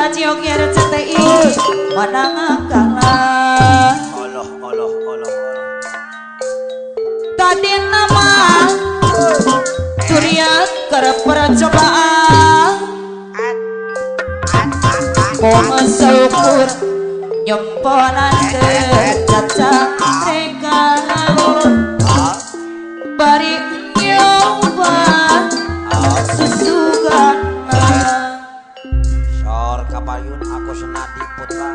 radio kira CTI Manang kalah Allah tadi nama Surya kerap percobaan Kong syukur nyemponan ke caca mereka bari nyoba susugana Sor kapayun aku senadi putra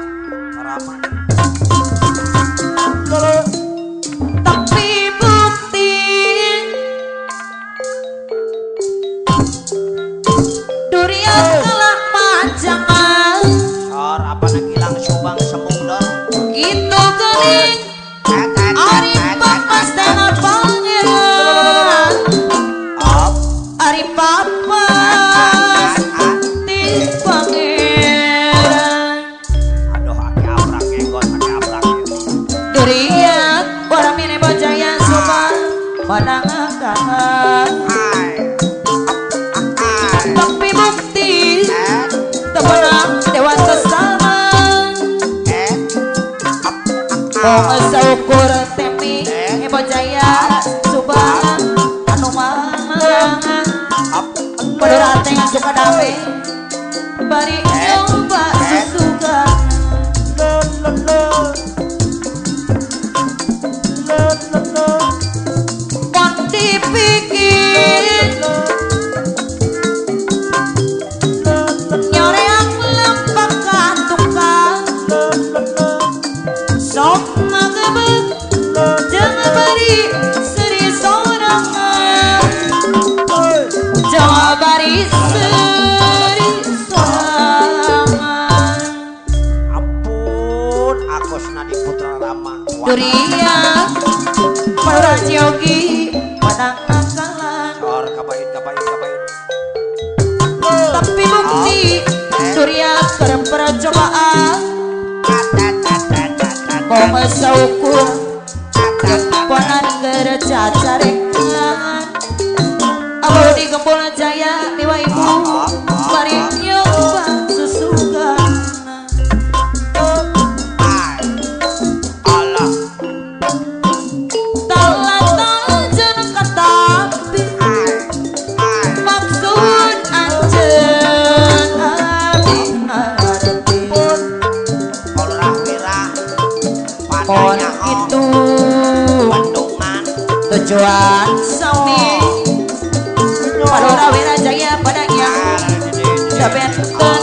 Rama tapi bukti durian kalah panjangan Sor apa nagilang subang semung dong gitu gening ari papas dengan pangeran ari papas di pangeran aduh ake abrak ngegot ake abrak durian orang ini bojaya subang manang kalah tapi bukti tebenang dewasa sama Kong syukur temi bojaya subang anu mangan padurate suka dame bari nyoba susugan pon dipikir nyoreang lempak kantukang sok magebek jangan bari seri sorangan jangan bari seri sorangan ampun aku senadi putra Rama durian para jogi padang kalan Sor kapayun tapi bukti durian kerap percobaan Kong syukur nyemponan gereja carekan abah di gembul jaya dewa ibu mari nyoba susugan Allah talatan jeneng katapi maksud anjeun abi ngarti Kolrah wirah kon padanya itu Bandungan tujuan sami padora wirajaya padanya sabenten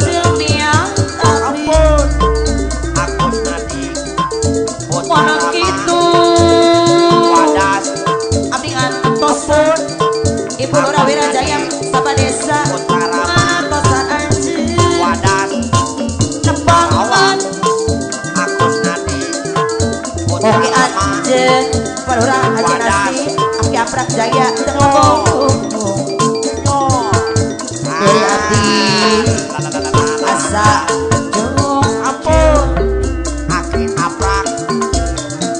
dunia tapi aku senadi putra mana Rama gitu wadas abdi ngantosan ibu lura wirajaya sapa desa putra Rama ngantosan anjing wadas nembangan aku senadi putra oke Rama anjing padora haji nasi abdi aprak jaya tengok dari abdi asa jung ampun aki aprak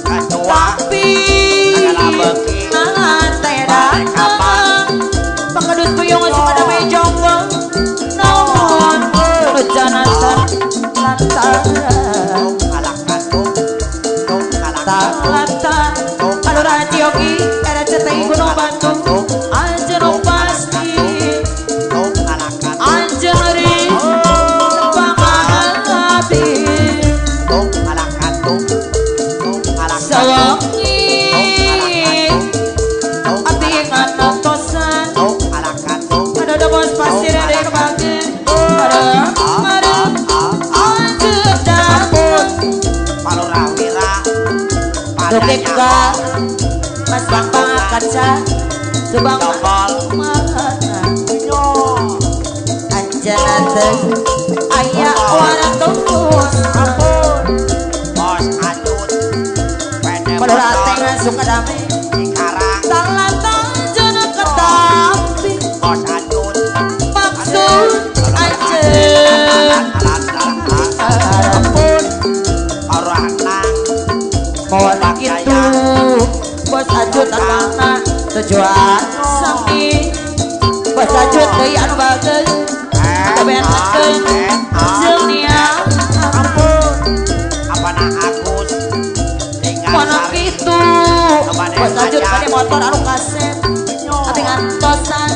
ketua tapi segala beki nantai datang pengedut buyung suka damai jonggong naon nujanatan lantaran kalahkan tung kalahkan talatan anu radiogi RCTI Gunung Bandung anjeun pasti tung kalahkan anjeun ri nembangan abdi tung kalahkan tung kalahkan sawangi abdi ngantosan tung kalahkan tung ada bos pasir ada kebagian ada anjeun dapur palurah wira dukika mas bambang kaca subang Jokol. mana nyo anjana teh aya warna tulus ampun bos ajut pede padahal motor tengah suka damai Cikarang talatan jeneng ketapi bos ajut maksud anjeun ampun orang nang mohon gitu bos ajut tanah tujuan sami bos ajut deui anu bageus benten jeung nia ampun apana Agus tinggal mana sari kitu bos ajut pada motor anu kasep tapi ngantosan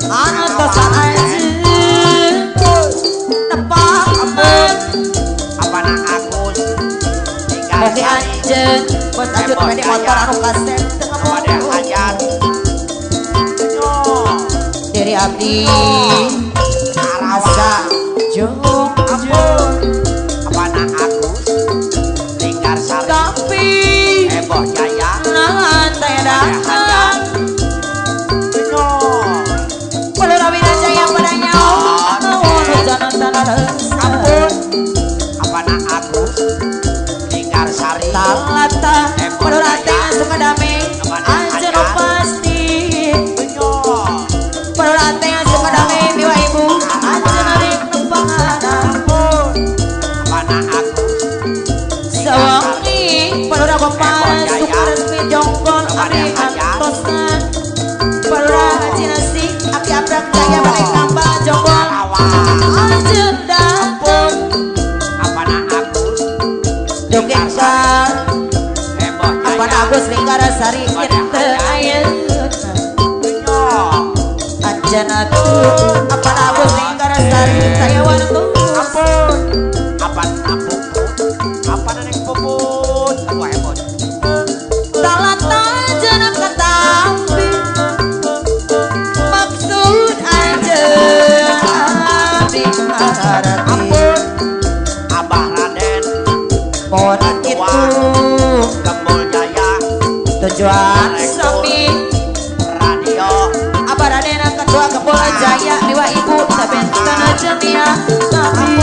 anu tosan anjeun tepak apana Agus tinggal oke sari anjeun bos ajut pada motor anu kasep teu pada ngomong hajar dari abdi Arawa asa jong ampun apana Agus tinggal sari tapi heboh jaya nahan teh datang perlu rawinan jaya pada nyawa naon hujanan tanah rasa ampun apana Agus tinggal sari talata perlu rating suka damai aja no pasti perlu rating suka damai biwa ibu aja narik numpangana apana Agus sawangi perlu ragopan suka resmi jongkol abdi antosan perlu rajin nasi aki abrak jaya balik tambah jongkol aja datang apana Agus joget sa heboh apa jaya Agus Lingkar Sari ente ayeuna anjana tuh apa Agus Lingkar Sari saya wantu ampun apana puput apana neng puput kamu heboh talata jangan katambi maksud aja abdi harati ampun Abah Raden mohon itu Gembul Jaya tujuan sami radio Abah Raden kedua Gembul Jaya dewa ibu sabenten aja nia sami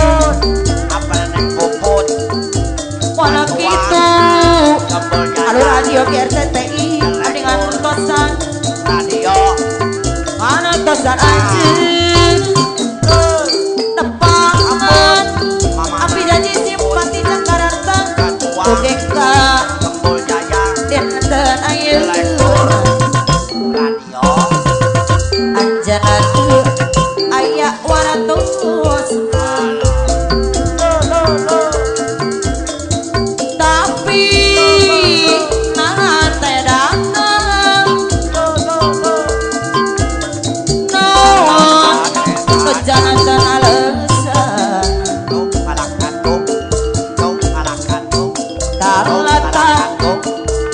apana neng puput mana gitu Gembul Halo Jaya radio RCTI abdi ngantosan radio mana tosan anjeun tepangan Mama api janji simpati jakarta Ketua tugek ka Gembul Jaya denten ayeuna radio anjana teu aya waratos tapi nahan teh datang naon kejanan dan alasan tuk alakan tuk alakan tuk tarlata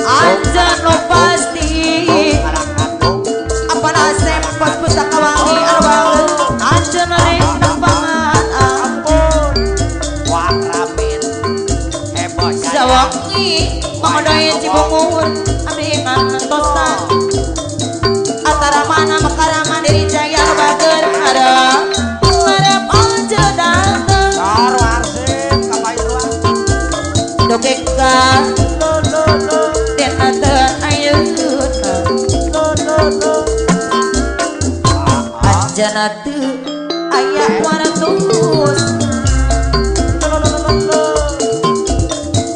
anjan lo pasti alakan tuk apa nasib pas pusaka wangi arwale anjan ring nempangan ampun Wak Ramin heboh jaya sawangi mangodoy Cibungur abdi ngantosan antara mana makarama diri jaya bager ada ngarep aja dateng Karo arsip kapailuan dogek ka deneten ayeuna anjana teu aya waratos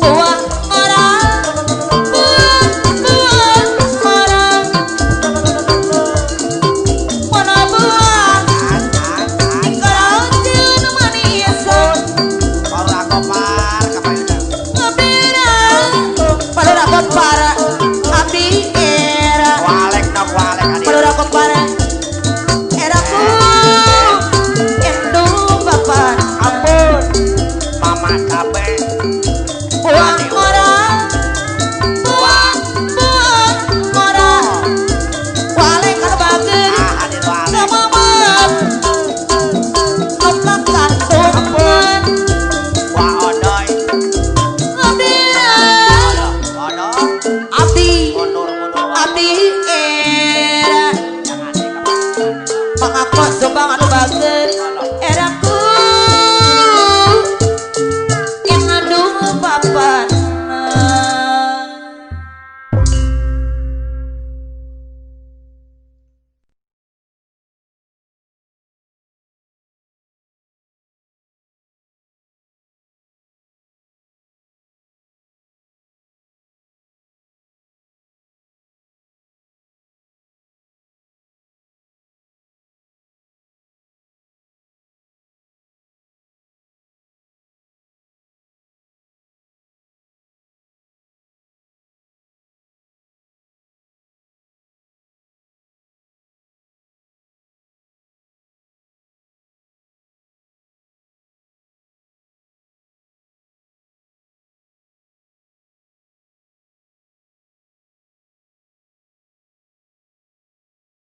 buah orang mana buah tinggal manisan Karo akopar kapailuan ngabira pada rakot para abdi era walek nok walek adi pada rakot para eraku endung bapak ampun mama cabe buang orang buang orang wale karbager hadir walek sama bab otak kantongan wa odoy ngabira odoy abdi mundur abdi era jangan di kapailuan pangakos jombang anu